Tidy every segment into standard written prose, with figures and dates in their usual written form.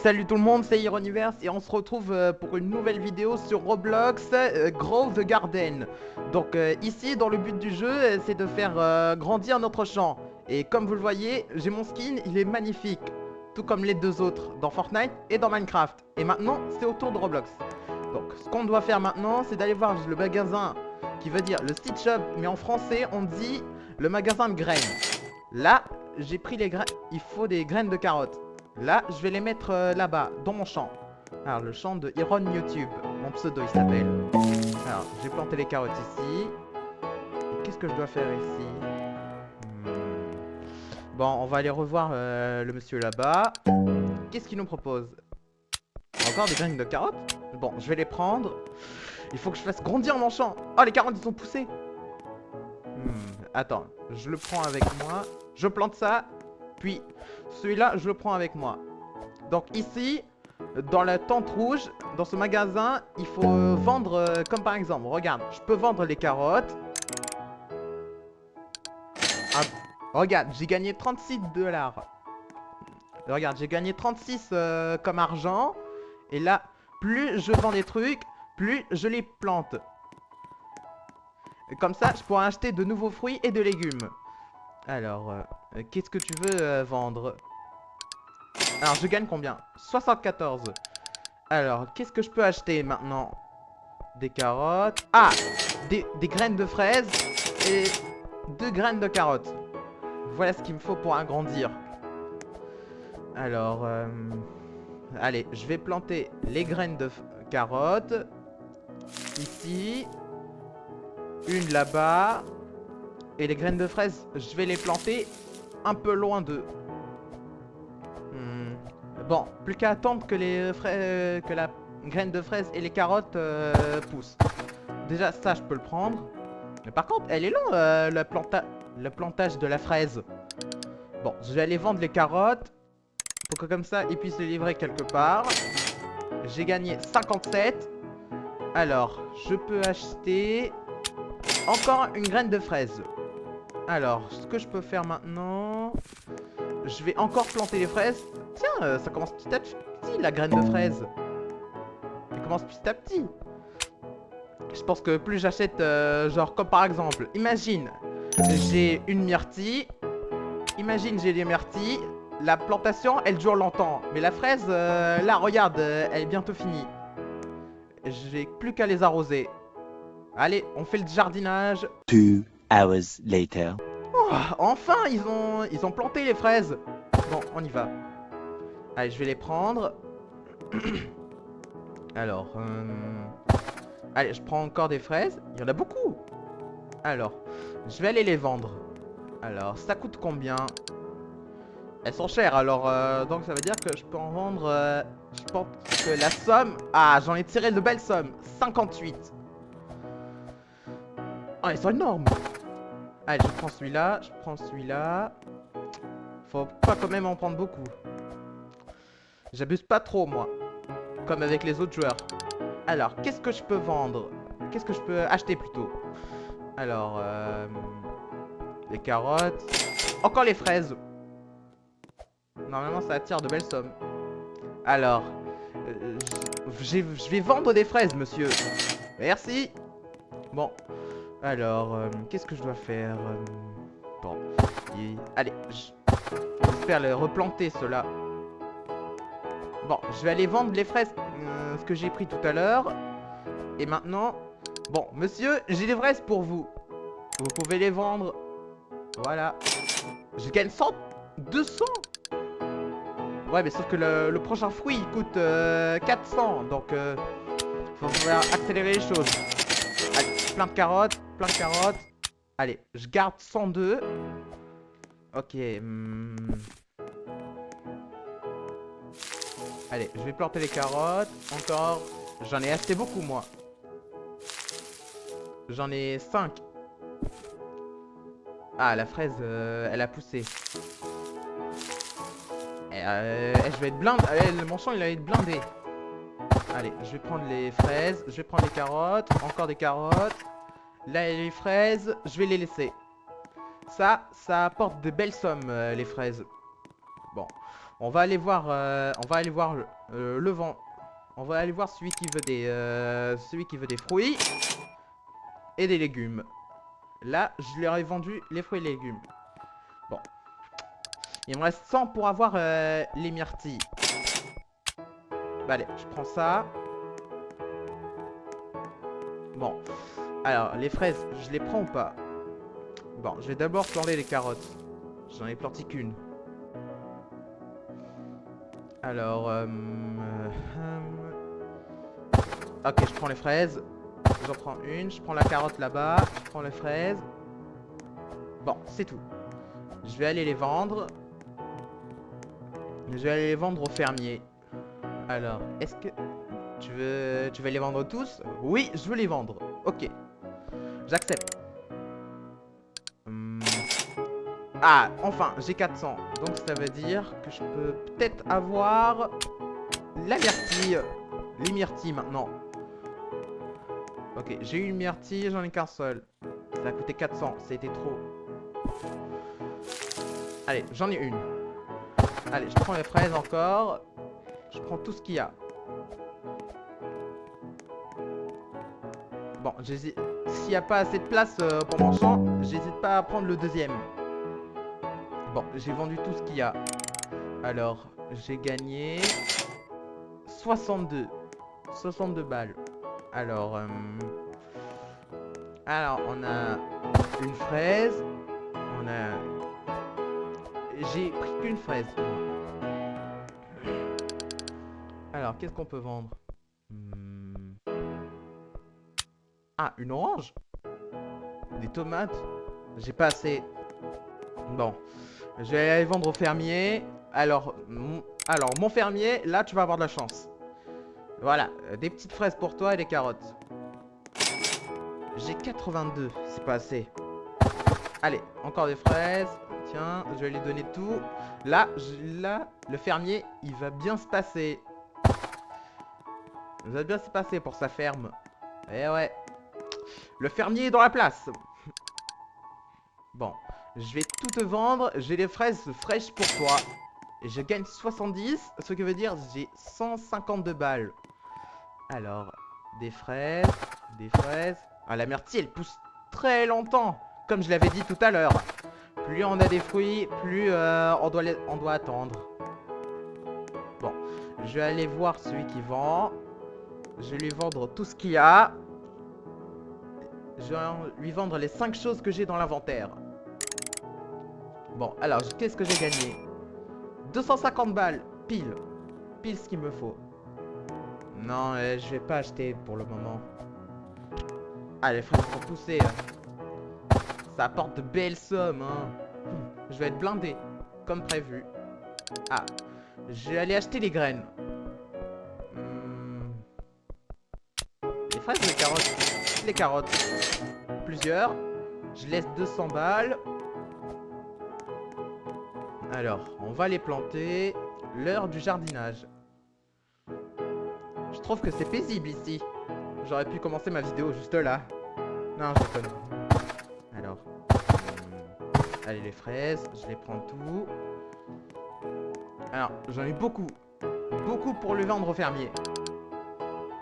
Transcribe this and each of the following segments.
Salut tout le monde, c'est Ironiverse et on se retrouve pour une nouvelle vidéo sur Roblox Grow the Garden. Donc ici dans le but du jeu c'est de faire grandir notre champ. Et comme vous le voyez, j'ai mon skin, il est magnifique. Tout comme les deux autres dans Fortnite et dans Minecraft. Et maintenant c'est au tour de Roblox. Donc ce qu'on doit faire maintenant c'est d'aller voir le magasin qui veut dire le seed shop. Mais en français on dit le magasin de graines. Là j'ai pris les graines, il faut des graines de carottes. Là, je vais les mettre là-bas, dans mon champ. Alors, le champ de Iron YouTube. Mon pseudo, il s'appelle. Alors, j'ai planté les carottes ici. Et qu'est-ce que je dois faire ici? Bon, on va aller revoir le monsieur là-bas. Qu'est-ce qu'il nous propose? Encore des graines de carottes? Bon, je vais les prendre. Il faut que je fasse grandir mon champ. Oh, les carottes, ils ont poussé. Attends, je le prends avec moi. Je plante ça. Puis, celui-là, je le prends avec moi. Donc ici, dans la tente rouge, dans ce magasin, il faut vendre, comme par exemple, regarde, je peux vendre les carottes. Ah, regarde, j'ai gagné 36 $. Regarde, j'ai gagné 36 comme argent. Et là, plus je vends des trucs, plus je les plante. Comme ça, je pourrai acheter de nouveaux fruits et de légumes. Alors, qu'est-ce que tu veux vendre? Alors, je gagne combien? 74. Alors, qu'est-ce que je peux acheter maintenant? Des carottes. Ah! Des graines de fraises et 2 graines de carottes. Voilà ce qu'il me faut pour agrandir. Alors, allez, je vais planter les graines de carottes. Ici. Une là-bas. Et les graines de fraises, je vais les planter un peu loin d'eux. Bon, plus qu'à attendre que que la graine de fraise et les carottes poussent. Déjà, ça, je peux le prendre. Mais par contre, elle est long, le plantage de la fraise. Bon, je vais aller vendre les carottes. Pour que comme ça, ils puissent les livrer quelque part. J'ai gagné 57. Alors, je peux acheter encore une graine de fraise. Alors, ce que je peux faire maintenant... Je vais encore planter les fraises. Tiens, ça commence petit à petit, la graine de fraise. Elle commence petit à petit. Je pense que plus j'achète, genre comme par exemple, imagine, j'ai une myrtille. Imagine, j'ai des myrtilles. La plantation, elle dure longtemps. Mais la fraise, là, regarde, elle est bientôt finie. J'ai plus qu'à les arroser. Allez, on fait le jardinage. 2 hours later. Oh, enfin, ils ont planté les fraises. Bon, on y va. Allez, je vais les prendre. Alors, allez, je prends encore des fraises. Il y en a beaucoup. Alors, je vais aller les vendre. Alors, ça coûte combien? Elles sont chères, alors donc ça veut dire que je peux en vendre... je pense que la somme... Ah, j'en ai tiré de belles sommes. 58. Oh, elles sont énormes. Allez, je prends celui-là, je prends celui-là. Faut pas quand même en prendre beaucoup. J'abuse pas trop, moi. Comme avec les autres joueurs. Alors, qu'est-ce que je peux vendre? Qu'est-ce que je peux acheter plutôt? Alors, les carottes. Encore les fraises. Normalement, ça attire de belles sommes. Alors, je vais vendre des fraises, monsieur. Merci. Bon. Alors, qu'est-ce que je dois faire? Bon. Allez, j'espère les replanter, ceux-là. Bon, je vais aller vendre les fraises, ce que j'ai pris tout à l'heure. Et maintenant... Bon, monsieur, j'ai des fraises pour vous. Vous pouvez les vendre. Voilà. Je gagne 100... 200. Ouais, mais sauf que le prochain fruit, il coûte 400. Donc, faut pouvoir accélérer les choses. Allez, plein de carottes, plein de carottes. Allez, je garde 102. Ok. Allez, je vais planter les carottes. Encore. J'en ai acheté beaucoup, moi. J'en ai 5. Ah, la fraise, elle a poussé. Je vais être blindé. Mon champ, il va être blindé. Allez, je vais prendre les fraises. Je vais prendre les carottes. Encore des carottes. Là, les fraises, je vais les laisser. Ça apporte de belles sommes, les fraises. Bon. On va aller voir, le vent. On va aller voir celui qui veut des fruits et des légumes. Là, je leur ai vendu les fruits et les légumes. Bon. Il me reste 100 pour avoir les myrtilles. Bah allez, je prends ça. Bon. Alors, les fraises, je les prends ou pas? Bon, je vais d'abord planter les carottes. J'en ai planté qu'une. Alors, ok, je prends les fraises. J'en prends une. Je prends la carotte là-bas. Je prends les fraises. Bon, c'est tout. Je vais aller les vendre. Je vais aller les vendre au fermier. Alors, est-ce que tu veux les vendre tous? Oui, je veux les vendre. Ok, j'accepte. Ah, enfin, j'ai 400. Donc ça veut dire que je peux peut-être avoir la myrtille. Les myrtilles maintenant. Ok, j'ai eu une myrtille, j'en ai qu'un seul. Ça a coûté 400, c'était trop. Allez, j'en ai une. Allez, je prends les fraises encore. Je prends tout ce qu'il y a. Bon, j'hésite. S'il n'y a pas assez de place pour mon champ, j'hésite pas à prendre le deuxième. Bon, j'ai vendu tout ce qu'il y a. Alors, j'ai gagné 62. 62 balles. Alors, on a une fraise. On a... J'ai pris qu'une fraise. Alors, qu'est-ce qu'on peut vendre? Ah, une orange? Des tomates? J'ai pas assez. Bon, je vais aller vendre au fermier. Alors, mon fermier, là, tu vas avoir de la chance. Voilà, des petites fraises pour toi et des carottes. J'ai 82, c'est pas assez. Allez, encore des fraises. Tiens, je vais lui donner tout. Là, le fermier, il va bien se passer. Il va bien se passer pour sa ferme. Eh ouais. Le fermier est dans la place. Bon, je vais tout te vendre. J'ai des fraises fraîches pour toi. Et je gagne 70, ce qui veut dire j'ai 152 balles. Alors, des fraises, des fraises. Ah, la myrtille, elle pousse très longtemps, comme je l'avais dit tout à l'heure. Plus on a des fruits, plus on doit attendre. Bon, je vais aller voir celui qui vend. Je vais lui vendre tout ce qu'il y a. Je vais lui vendre les 5 choses que j'ai dans l'inventaire. Bon, alors, qu'est-ce que j'ai gagné? 250 balles, pile. Pile ce qu'il me faut. Non, je vais pas acheter pour le moment. Ah, les fraises sont poussées. Ça apporte de belles sommes, hein. Je vais être blindé, comme prévu. Ah, je vais aller acheter les graines. Les fraises ou les carottes? Les carottes. Plusieurs. Je laisse 200 balles. Alors, on va les planter. L'heure du jardinage. Je trouve que c'est paisible ici. J'aurais pu commencer ma vidéo juste là. Non, je déconne. Alors. Allez, les fraises, je les prends tout. Alors, j'en ai beaucoup. Beaucoup pour le vendre au fermier.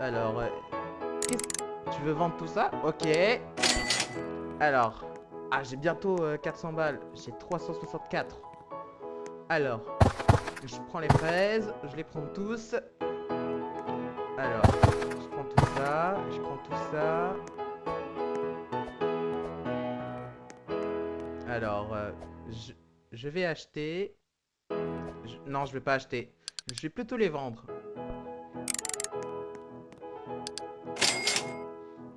Alors, tu veux vendre tout ça? Ok. Alors. Ah, j'ai bientôt 400 balles. J'ai 364. Alors. Je prends les fraises. Je les prends tous. Alors. Je prends tout ça. Je prends tout ça. Alors, je vais acheter. Non, je vais pas acheter. Je vais plutôt les vendre.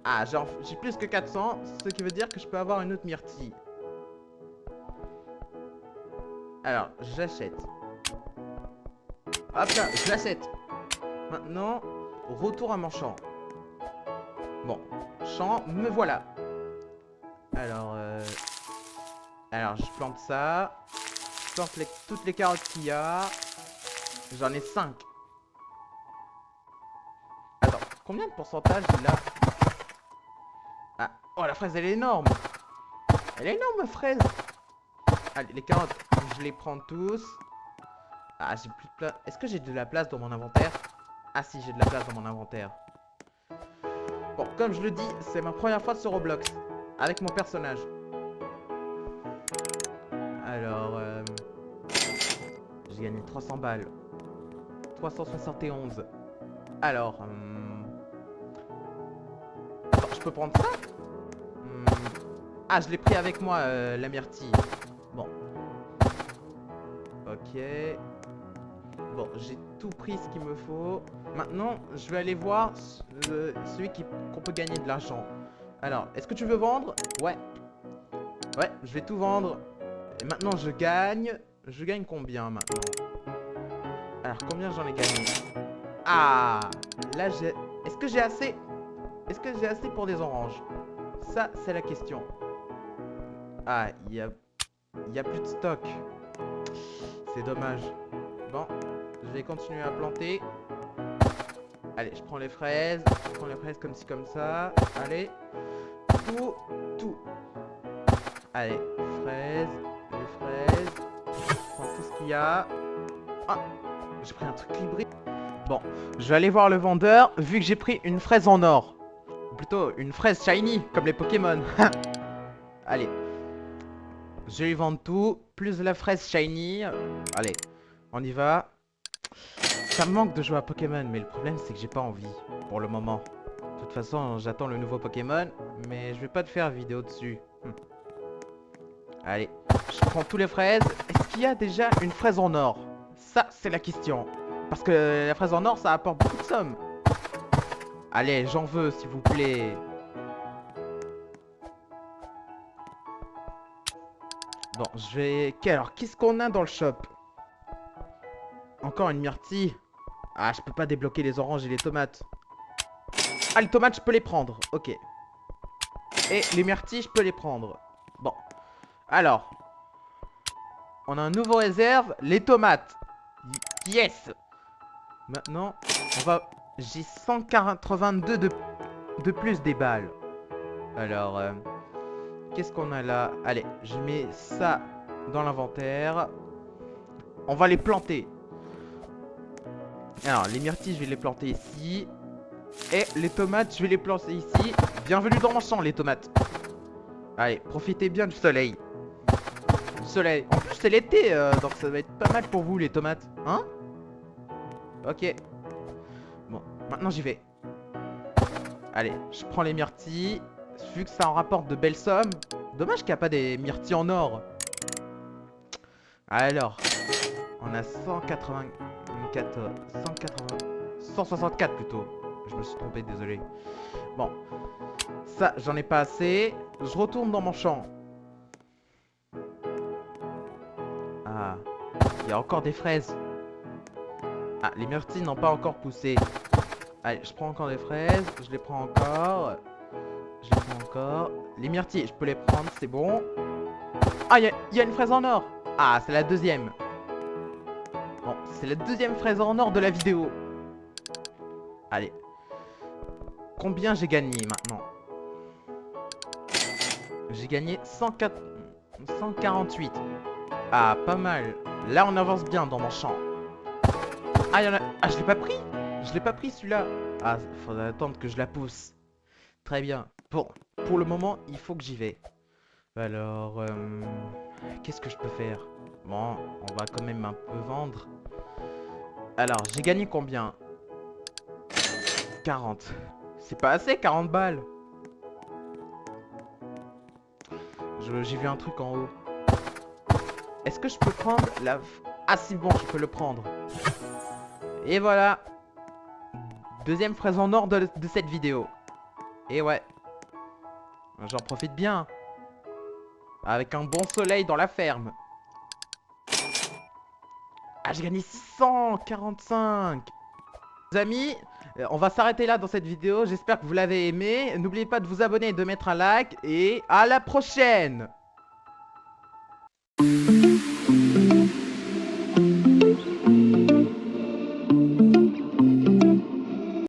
Ah, j'ai plus que 400, ce qui veut dire que je peux avoir une autre myrtille. Alors, j'achète. Hop là, je l'achète. Maintenant, retour à mon champ. Bon, champ, me voilà. Alors, je plante ça. Je plante toutes les carottes qu'il y a. J'en ai 5. Attends, combien de pourcentage là? Ah, oh la fraise elle est énorme. Elle est énorme fraise. Allez, les carottes, je les prends tous. Ah, j'ai plus de place. Est-ce que j'ai de la place dans mon inventaire? Ah si, j'ai de la place dans mon inventaire. Bon, comme je le dis, c'est ma première fois sur Roblox. Avec mon personnage. Alors, j'ai gagné 300 balles. 371. Alors, attends, je peux prendre ça? Ah, je l'ai pris avec moi, la myrtille. Bon. Ok. Bon, j'ai tout pris ce qu'il me faut. Maintenant, je vais aller voir celui qu'on peut gagner de l'argent. Alors, est-ce que tu veux vendre? Ouais. Ouais, je vais tout vendre. Et maintenant, je gagne. Je gagne combien maintenant? Alors, combien j'en ai gagné? Ah! Là, j'ai... Est-ce que j'ai assez? Est-ce que j'ai assez pour des oranges? Ça, c'est la question. Ah, il y a plus de stock. C'est dommage. Bon, je vais continuer à planter. Allez, je prends les fraises. Je prends les fraises comme ci, comme ça. Allez. Tout. Allez, fraises. Les fraises. Je prends tout ce qu'il y a. Ah, j'ai pris un truc libré. Bon, je vais aller voir le vendeur, vu que j'ai pris une fraise en or. Ou plutôt, une fraise shiny, comme les Pokémon. Allez. Je vais lui vendre tout, plus la fraise shiny. Allez, on y va. Ça me manque de jouer à Pokémon, mais le problème c'est que j'ai pas envie, pour le moment. De toute façon, j'attends le nouveau Pokémon, mais je vais pas te faire vidéo dessus. Allez, je prends tous les fraises. Est-ce qu'il y a déjà une fraise en or? Ça, c'est la question. Parce que la fraise en or, ça apporte beaucoup de sommes. Allez, j'en veux, s'il vous plaît. Bon, je vais... Alors, qu'est-ce qu'on a dans le shop? Encore une myrtille. Ah, je peux pas débloquer les oranges et les tomates. Ah, les tomates, je peux les prendre. Ok. Et les myrtilles, je peux les prendre. Bon. Alors. On a un nouveau réserve. Les tomates. Yes. Maintenant, on va... J'ai 182 de plus des balles. Alors, qu'est-ce qu'on a là? Allez, je mets ça dans l'inventaire. On va les planter. Alors, les myrtilles, je vais les planter ici. Et les tomates, je vais les planter ici. Bienvenue dans mon champ, les tomates. Allez, profitez bien du soleil. Du soleil. En plus, c'est l'été, donc ça va être pas mal pour vous, les tomates. Hein? Ok. Bon, maintenant j'y vais. Allez, je prends les myrtilles. Vu que ça en rapporte de belles sommes. Dommage qu'il n'y a pas des myrtilles en or. Alors, on a 184... 164 plutôt. Je me suis trompé, désolé. Bon. Ça, j'en ai pas assez. Je retourne dans mon champ. Ah. Il y a encore des fraises. Ah, les myrtilles n'ont pas encore poussé. Allez, je prends encore des fraises. Je les prends encore. Je les prends encore. Les myrtilles, je peux les prendre, c'est bon. Ah, il y a une fraise en or. Ah, c'est la deuxième. Bon, c'est la deuxième fraise en or de la vidéo. Allez. Combien j'ai gagné maintenant? J'ai gagné 148. Ah, pas mal. Là, on avance bien dans mon champ. Ah, ah, je l'ai pas pris. Je l'ai pas pris, celui-là. Ah, faudrait attendre que je la pousse. Très bien. Bon, pour le moment, il faut que j'y vais. Alors, qu'est-ce que je peux faire? Bon, on va quand même un peu vendre. Alors, j'ai gagné combien? 40. C'est pas assez, 40 balles. J'ai vu un truc en haut. Est-ce que je peux prendre la... Ah, c'est bon, je peux le prendre. Et voilà. Deuxième fraise en or de cette vidéo. Et ouais. J'en profite bien. Avec un bon soleil dans la ferme. Ah, j'ai gagné 645. Les amis, on va s'arrêter là dans cette vidéo. J'espère que vous l'avez aimé. N'oubliez pas de vous abonner et de mettre un like. Et à la prochaine.